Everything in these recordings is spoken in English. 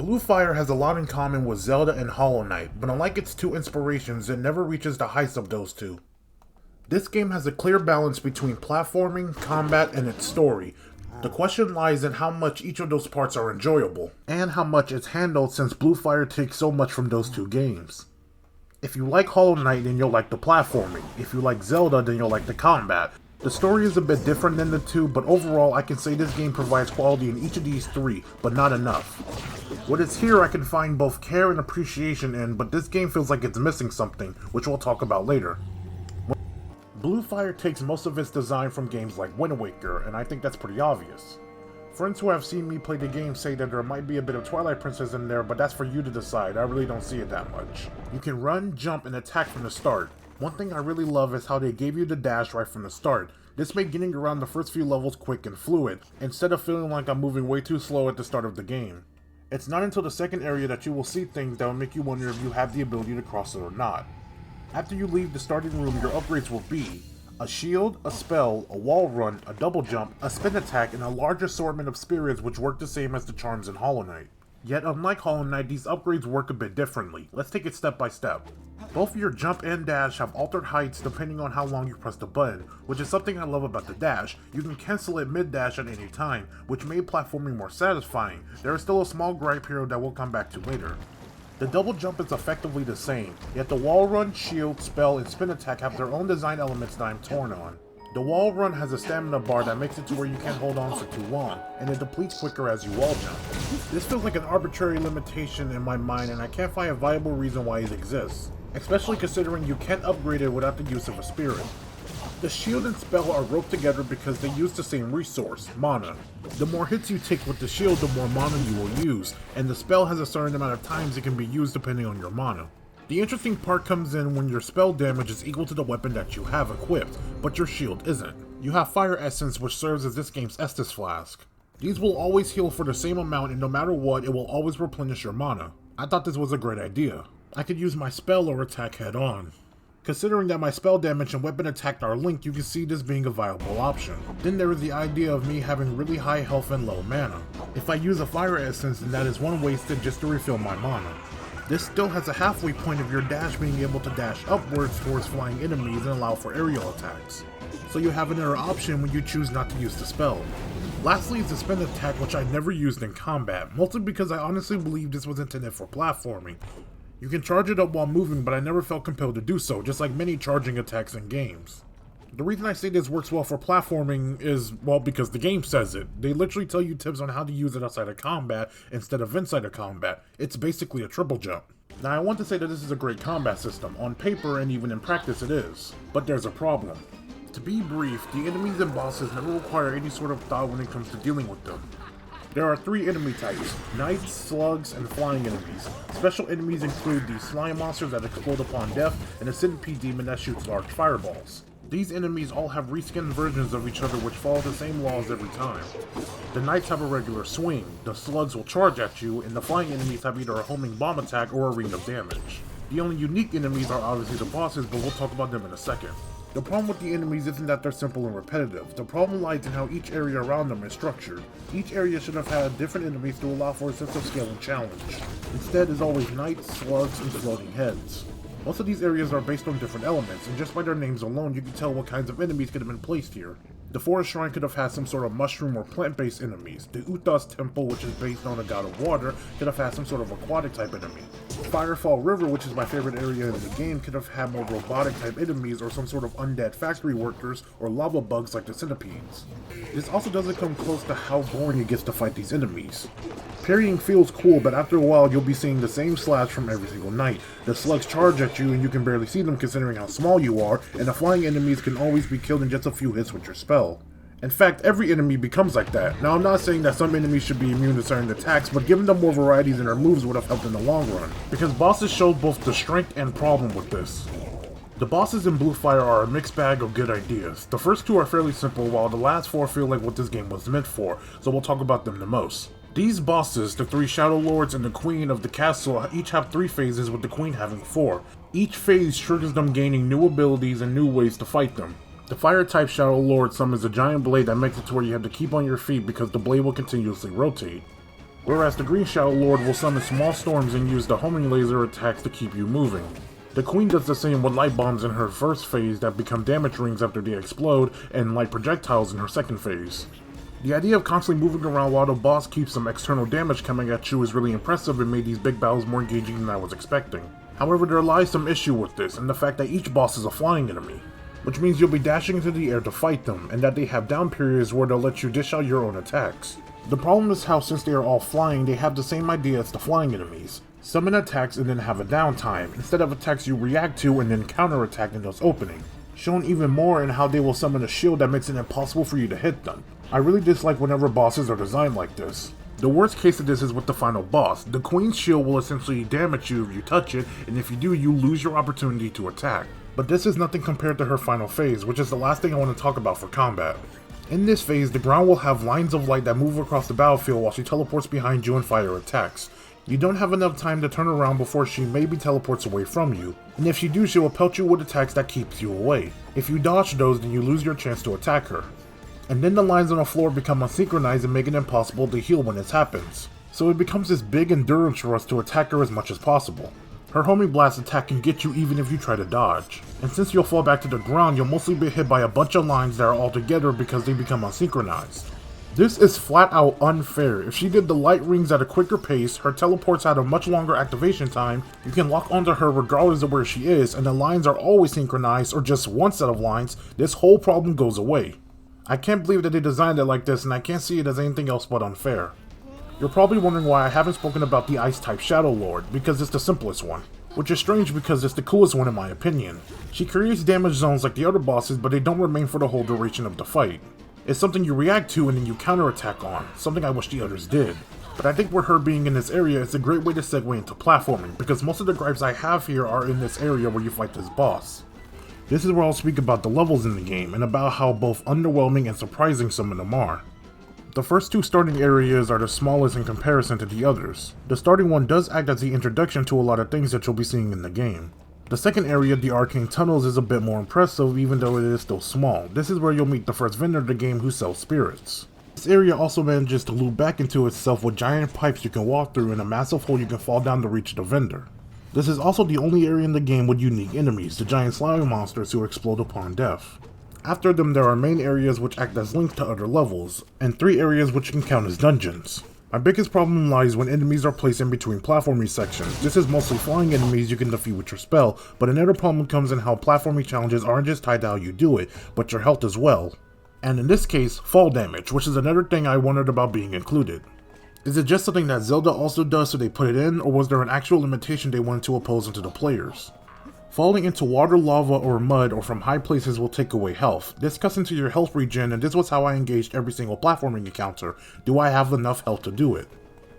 Blue Fire has a lot in common with Zelda and Hollow Knight, but unlike its two inspirations, it never reaches the heights of those two. This game has a clear balance between platforming, combat, and its story. The question lies in how much each of those parts are enjoyable, and how much it's handled since Blue Fire takes so much from those two games. If you like Hollow Knight, then you'll like the platforming. If you like Zelda, then you'll like the combat. The story is a bit different than the two, but overall I can say this game provides quality in each of these three, but not enough. What is here I can find both care and appreciation in, but this game feels like it's missing something, which we'll talk about later. Blue Fire takes most of its design from games like Wind Waker, and I think that's pretty obvious. Friends who have seen me play the game say that there might be a bit of Twilight Princess in there, but that's for you to decide. I really don't see it that much. You can run, jump, and attack from the start. One thing I really love is how they gave you the dash right from the start. This made getting around the first few levels quick and fluid, instead of feeling like I'm moving way too slow at the start of the game. It's not until the second area that you will see things that will make you wonder if you have the ability to cross it or not. After you leave the starting room, your upgrades will be a shield, a spell, a wall run, a double jump, a spin attack, and a large assortment of spirits which work the same as the charms in Hollow Knight. Yet unlike Hollow Knight, these upgrades work a bit differently. Let's take it step by step. Both your jump and dash have altered heights depending on how long you press the button, which is something I love about the dash. You can cancel it mid-dash at any time, which made platforming more satisfying. There is still a small gripe here that we'll come back to later. The double jump is effectively the same, yet the wall run, shield, spell, and spin attack have their own design elements that I'm torn on. The wall run has a stamina bar that makes it to where you can't hold on for too long, and it depletes quicker as you wall jump. This feels like an arbitrary limitation in my mind, and I can't find a viable reason why it exists, especially considering you can't upgrade it without the use of a spirit. The shield and spell are roped together because they use the same resource, mana. The more hits you take with the shield, the more mana you will use, and the spell has a certain amount of times it can be used depending on your mana. The interesting part comes in when your spell damage is equal to the weapon that you have equipped, but your shield isn't. You have Fire Essence, which serves as this game's Estus Flask. These will always heal for the same amount, and no matter what, it will always replenish your mana. I thought this was a great idea. I could use my spell or attack head on. Considering that my spell damage and weapon attack are linked, you can see this being a viable option. Then there is the idea of me having really high health and low mana. If I use a Fire Essence, then that is one wasted just to refill my mana. This still has a halfway point of your dash being able to dash upwards towards flying enemies and allow for aerial attacks. So you have another option when you choose not to use the spell. Lastly is the spin attack, which I never used in combat, mostly because I honestly believe this was intended for platforming. You can charge it up while moving, but I never felt compelled to do so, just like many charging attacks in games. The reason I say this works well for platforming is, well, because the game says it. They literally tell you tips on how to use it outside of combat instead of inside of combat. It's basically a triple jump. Now I want to say that this is a great combat system. On paper and even in practice it is. But there's a problem. To be brief, the enemies and bosses never require any sort of thought when it comes to dealing with them. There are three enemy types: knights, slugs, and flying enemies. Special enemies include the slime monsters that explode upon death, and a centipede demon that shoots large fireballs. These enemies all have reskinned versions of each other which follow the same laws every time. The knights have a regular swing, the slugs will charge at you, and the flying enemies have either a homing bomb attack or a ring of damage. The only unique enemies are obviously the bosses, but we'll talk about them in a second. The problem with the enemies isn't that they're simple and repetitive. The problem lies in how each area around them is structured. Each area should have had different enemies to allow for a sense of scale and challenge. Instead, it's always knights, slugs, and floating heads. Most of these areas are based on different elements, and just by their names alone you can tell what kinds of enemies could have been placed here. The Forest Shrine could have had some sort of mushroom or plant-based enemies. The Uthas Temple, which is based on a god of water, could have had some sort of aquatic type enemy. Firefall River, which is my favorite area in the game, could have had more robotic type enemies or some sort of undead factory workers or lava bugs like the centipedes. This also doesn't come close to how boring it gets to fight these enemies. Parrying feels cool, but after a while you'll be seeing the same slash from every single knight. The slugs charge at you and you can barely see them considering how small you are, and the flying enemies can always be killed in just a few hits with your spell. In fact, every enemy becomes like that. Now I'm not saying that some enemies should be immune to certain attacks, but giving them more varieties in their moves would have helped in the long run, because bosses showed both the strength and problem with this. The bosses in Blue Fire are a mixed bag of good ideas. The first two are fairly simple, while the last four feel like what this game was meant for, so we'll talk about them the most. These bosses, the three Shadow Lords and the Queen of the Castle, each have 3 phases, with the Queen having 4. Each phase triggers them gaining new abilities and new ways to fight them. The Fire-type Shadow Lord summons a giant blade that makes it to where you have to keep on your feet because the blade will continuously rotate. whereas the Green Shadow Lord will summon small storms and use the homing laser attacks to keep you moving. The Queen does the same with light bombs in her first phase that become damage rings after they explode, and light projectiles in her second phase. The idea of constantly moving around while the boss keeps some external damage coming at you is really impressive and made these big battles more engaging than I was expecting. However, there lies some issue with this, and the fact that each boss is a flying enemy, which means you'll be dashing into the air to fight them, and that they have down periods where they'll let you dish out your own attacks. The problem is how, since they are all flying, they have the same idea as the flying enemies. Summon attacks and then have a downtime, instead of attacks you react to and then counterattack in those opening. Shown even more in how they will summon a shield that makes it impossible for you to hit them. I really dislike whenever bosses are designed like this. The worst case of this is with the final boss. The Queen's shield will essentially damage you if you touch it, and if you do, you lose your opportunity to attack. But this is nothing compared to her final phase, which is the last thing I want to talk about for combat. In this phase, the ground will have lines of light that move across the battlefield while she teleports behind you and fire attacks. You don't have enough time to turn around before she maybe teleports away from you, and if she do, she will pelt you with attacks that keeps you away. If you dodge those, then you lose your chance to attack her. And then the lines on the floor become unsynchronized and make it impossible to heal when this happens. So it becomes this big endurance for us to attack her as much as possible. Her homing blast attack can get you even if you try to dodge. And since you'll fall back to the ground, you'll mostly be hit by a bunch of lines that are all together because they become unsynchronized. This is flat out unfair. If she did the light rings at a quicker pace, her teleports had a much longer activation time, you can lock onto her regardless of where she is, and the lines are always synchronized or just one set of lines, this whole problem goes away. I can't believe that they designed it like this, and I can't see it as anything else but unfair. You're probably wondering why I haven't spoken about the Ice-type Shadow Lord, because it's the simplest one. Which is strange because it's the coolest one in my opinion. She creates damage zones like the other bosses, but they don't remain for the whole duration of the fight. It's something you react to and then you counterattack on, something I wish the others did. But I think with her being in this area, it's a great way to segue into platforming, because most of the gripes I have here are in this area where you fight this boss. This is where I'll speak about the levels in the game, and about how both underwhelming and surprising some of them are. The first two starting areas are the smallest in comparison to the others. The starting one does act as the introduction to a lot of things that you'll be seeing in the game. The second area, the Arcane Tunnels, is a bit more impressive even though it is still small. This is where you'll meet the first vendor of the game who sells spirits. This area also manages to loop back into itself with giant pipes you can walk through and a massive hole you can fall down to reach the vendor. This is also the only area in the game with unique enemies, the giant slime monsters who explode upon death. After them, there are main areas which act as links to other levels, and 3 areas which you can count as dungeons. My biggest problem lies when enemies are placed in between platforming sections. This is mostly flying enemies you can defeat with your spell, but another problem comes in how platforming challenges aren't just tied to how you do it, but your health as well. And in this case, fall damage, which is another thing I wondered about being included. Is it just something that Zelda also does so they put it in, or was there an actual limitation they wanted to impose onto the players? Falling into water, lava, or mud, or from high places will take away health. This cuts into your health regen, and this was how I engaged every single platforming encounter. Do I have enough health to do it?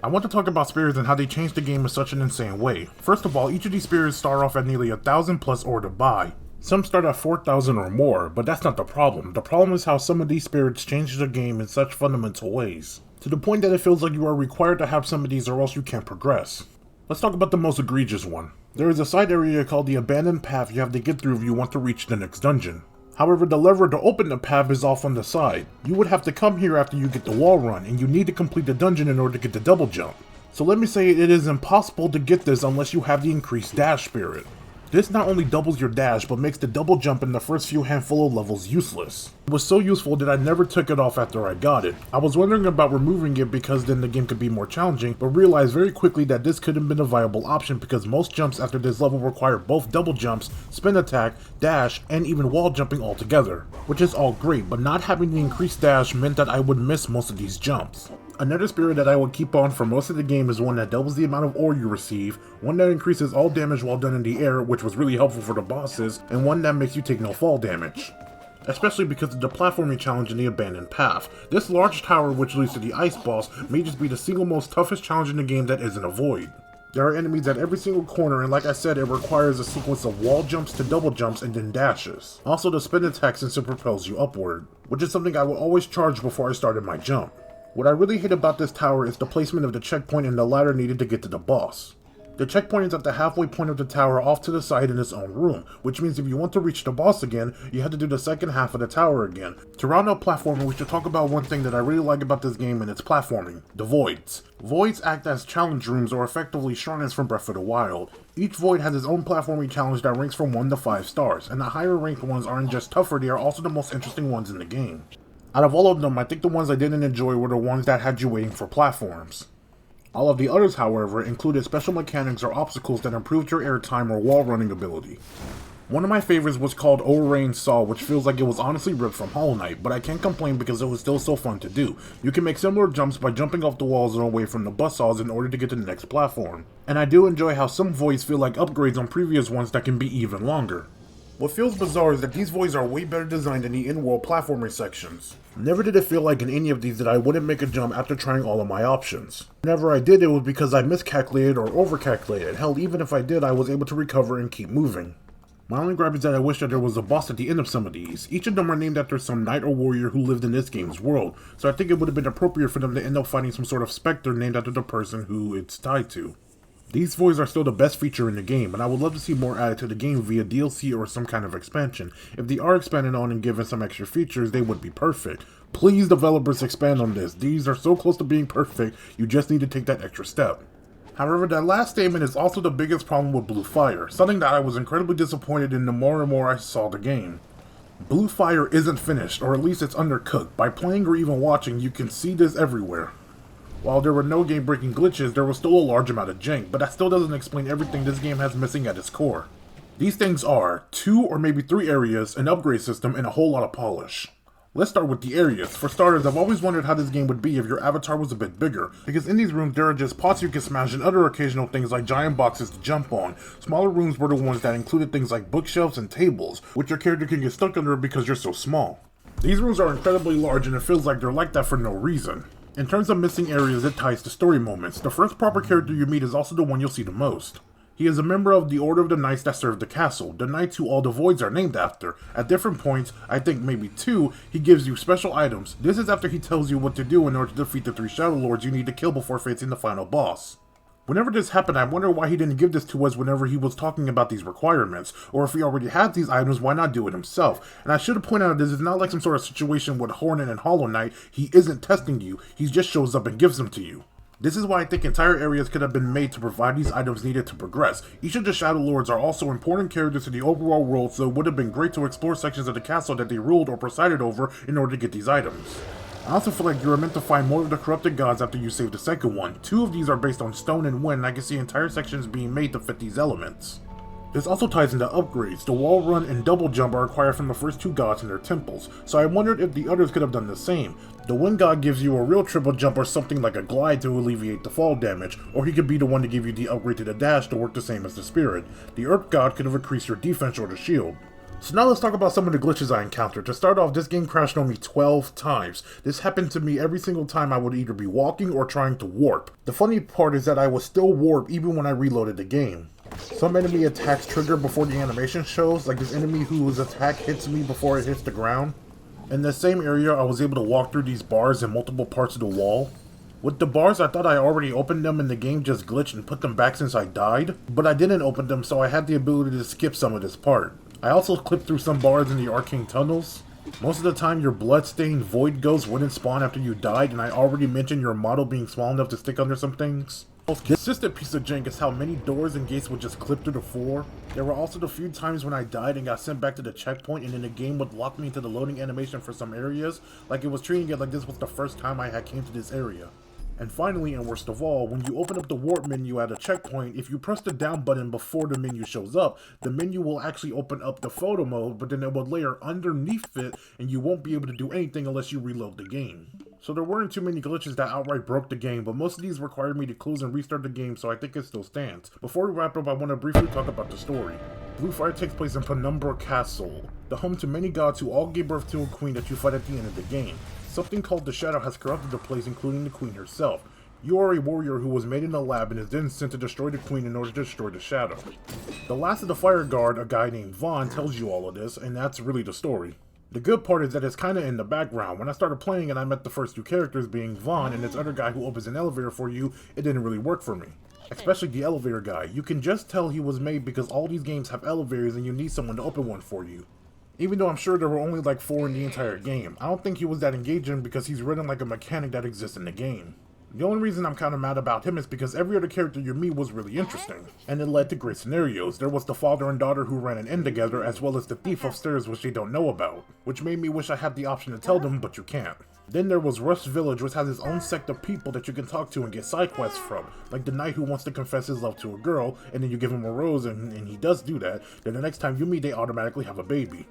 I want to talk about spirits and how they changed the game in such an insane way. First of all, each of these spirits start off at nearly 1,000 plus ore to buy. Some start at 4,000 or more, but that's not the problem. The problem is how some of these spirits change the game in such fundamental ways, to the point that it feels like you are required to have some of these or else you can't progress. Let's talk about the most egregious one. There is a side area called the Abandoned Path you have to get through if you want to reach the next dungeon. However, the lever to open the path is off on the side. You would have to come here after you get the wall run, and you need to complete the dungeon in order to get the double jump. So let me say it is impossible to get this unless you have the increased dash spirit. This not only doubles your dash, but makes the double jump in the first few handful of levels useless. It was so useful that I never took it off after I got it. I was wondering about removing it because then the game could be more challenging, but realized very quickly that this couldn't have been a viable option because most jumps after this level require both double jumps, spin attack, dash, and even wall jumping all together. Which is all great, but not having the increased dash meant that I would miss most of these jumps. Another spirit that I would keep on for most of the game is one that doubles the amount of ore you receive, one that increases all damage while done in the air, which was really helpful for the bosses, and one that makes you take no fall damage. Especially because of the platforming challenge in the Abandoned Path. This large tower which leads to the ice boss may just be the single most toughest challenge in the game that isn't a void. There are enemies at every single corner, and like I said, it requires a sequence of wall jumps to double jumps and then dashes. Also, the spin attack since it propels you upward, which is something I will always charge before I started my jump. What I really hate about this tower is the placement of the checkpoint and the ladder needed to get to the boss. The checkpoint is at the halfway point of the tower off to the side in its own room, which means if you want to reach the boss again, you have to do the second half of the tower again. To round out platforming, we should talk about one thing that I really like about this game and its platforming: the voids. Voids act as challenge rooms or effectively shrines from Breath of the Wild. Each void has its own platforming challenge that ranks from 1 to 5 stars, and the higher ranked ones aren't just tougher, they are also the most interesting ones in the game. Out of all of them, I think the ones I didn't enjoy were the ones that had you waiting for platforms. All of the others, however, included special mechanics or obstacles that improved your airtime or wall running ability. One of my favorites was called O'Rain Saw, which feels like it was honestly ripped from Hollow Knight, but I can't complain because it was still so fun to do. You can make similar jumps by jumping off the walls and away from the buzzsaws in order to get to the next platform. And I do enjoy how some voids feel like upgrades on previous ones that can be even longer. What feels bizarre is that these voids are way better designed than the in-world platforming sections. Never did it feel like in any of these that I wouldn't make a jump after trying all of my options. Whenever I did, it was because I miscalculated or overcalculated. Hell, even if I did, I was able to recover and keep moving. My only gripe is that I wish that there was a boss at the end of some of these. Each of them are named after some knight or warrior who lived in this game's world, so I think it would have been appropriate for them to end up fighting some sort of specter named after the person who it's tied to. These voids are still the best feature in the game, and I would love to see more added to the game via DLC or some kind of expansion. If they are expanded on and given some extra features, they would be perfect. Please, developers, expand on this. These are so close to being perfect, you just need to take that extra step. However, that last statement is also the biggest problem with Blue Fire, something that I was incredibly disappointed in the more and more I saw the game. Blue Fire isn't finished, or at least it's undercooked. By playing or even watching, you can see this everywhere. While there were no game-breaking glitches, there was still a large amount of jank, but that still doesn't explain everything this game has missing at its core. These things are 2 or maybe 3 areas, an upgrade system, and a whole lot of polish. Let's start with the areas. For starters, I've always wondered how this game would be if your avatar was a bit bigger, because in these rooms there are just pots you can smash and other occasional things like giant boxes to jump on. Smaller rooms were the ones that included things like bookshelves and tables, which your character can get stuck under because you're so small. These rooms are incredibly large and it feels like they're like that for no reason. In terms of missing areas, it ties to story moments. The first proper character you meet is also the one you'll see the most. He is a member of the Order of the Knights that serve the castle, the knights who all the voids are named after. At different points, I think maybe 2, he gives you special items. This is after he tells you what to do in order to defeat the 3 Shadow Lords you need to kill before facing the final boss. Whenever this happened, I wonder why he didn't give this to us whenever he was talking about these requirements, or if he already had these items, why not do it himself? And I should have pointed out this is not like some sort of situation with Hornet and Hollow Knight. He isn't testing you, he just shows up and gives them to you. This is why I think entire areas could have been made to provide these items needed to progress. Each of the Shadow Lords are also important characters to the overall world, so it would have been great to explore sections of the castle that they ruled or presided over in order to get these items. I also feel like you are meant to find more of the corrupted gods after you save the second one. 2 of these are based on stone and wind, and I can see entire sections being made to fit these elements. This also ties into upgrades. The wall run and double jump are acquired from the first 2 gods in their temples, so I wondered if the others could have done the same. The wind god gives you a real triple jump or something like a glide to alleviate the fall damage, or he could be the one to give you the upgrade to the dash to work the same as the spirit. The earth god could have increased your defense or the shield. So now let's talk about some of the glitches I encountered. To start off, this game crashed on me 12 times. This happened to me every single time I would either be walking or trying to warp. The funny part is that I was still warped even when I reloaded the game. Some enemy attacks trigger before the animation shows, like this enemy whose attack hits me before it hits the ground. In the same area, I was able to walk through these bars in multiple parts of the wall. With the bars, I thought I already opened them and the game just glitched and put them back since I died, but I didn't open them, so I had the ability to skip some of this part. I also clipped through some bars in the arcane tunnels. Most of the time your bloodstained void ghost wouldn't spawn after you died, and I already mentioned your model being small enough to stick under some things. The most consistent piece of jank is how many doors and gates would just clip through the floor. There were also the few times when I died and got sent back to the checkpoint and then the game would lock me into the loading animation for some areas, like it was treating it like this was the first time I had came to this area. And finally, and worst of all, when you open up the warp menu at a checkpoint, if you press the down button before the menu shows up, the menu will actually open up the photo mode, but then it will layer underneath it, and you won't be able to do anything unless you reload the game. So there weren't too many glitches that outright broke the game, but most of these required me to close and restart the game, so I think it still stands. Before we wrap up, I want to briefly talk about the story. Blue Fire takes place in Penumbra Castle, the home to many gods who all gave birth to a queen that you fight at the end of the game. Something called the Shadow has corrupted the place, including the queen herself. You are a warrior who was made in a lab and is then sent to destroy the queen in order to destroy the Shadow. The last of the Fire Guard, a guy named Vaughn, tells you all of this, and that's really the story. The good part is that it's kinda in the background. When I started playing and I met the first two characters being Vaughn and this other guy who opens an elevator for you, it didn't really work for me. Especially the elevator guy. You can just tell he was made because all these games have elevators and you need someone to open one for you. Even though I'm sure there were only like 4 in the entire game, I don't think he was that engaging because he's written like a mechanic that exists in the game. The only reason I'm kinda mad about him is because every other character you meet was really interesting, and it led to great scenarios. There was the father and daughter who ran an inn together, as well as the thief upstairs which they don't know about, which made me wish I had the option to tell them, but you can't. Then there was Rust Village, which has its own sect of people that you can talk to and get side quests from, like the knight who wants to confess his love to a girl, and then you give him a rose and he does do that, then the next time you meet they automatically have a baby.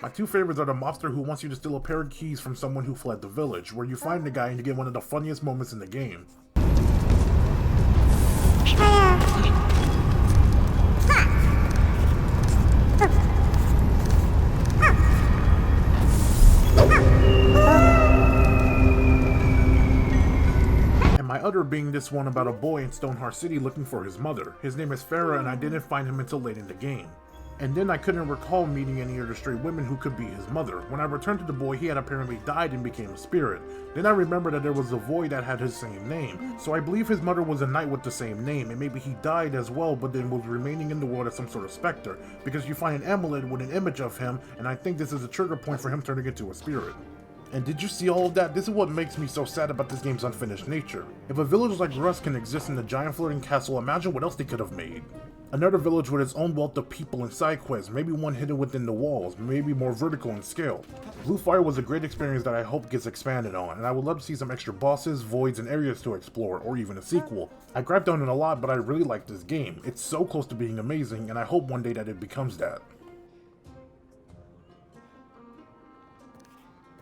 My two favorites are the mobster who wants you to steal a pair of keys from someone who fled the village, where you find the guy and you get one of the funniest moments in the game. And my other being this one about a boy in Stoneheart City looking for his mother. His name is Farah and I didn't find him until late in the game. And then I couldn't recall meeting any other stray women who could be his mother. When I returned to the boy, he had apparently died and became a spirit. Then I remembered that there was a boy that had his same name. So I believe his mother was a knight with the same name, and maybe he died as well, but then was remaining in the world as some sort of specter. Because you find an amulet with an image of him, and I think this is a trigger point for him turning into a spirit. And did you see all of that? This is what makes me so sad about this game's unfinished nature. If a village like Rust can exist in the giant floating castle, imagine what else they could have made. Another village with its own wealth of people and side quests, maybe one hidden within the walls, maybe more vertical in scale. Blue Fire was a great experience that I hope gets expanded on, and I would love to see some extra bosses, voids, and areas to explore, or even a sequel. I griped on it a lot, but I really like this game. It's so close to being amazing, and I hope one day that it becomes that.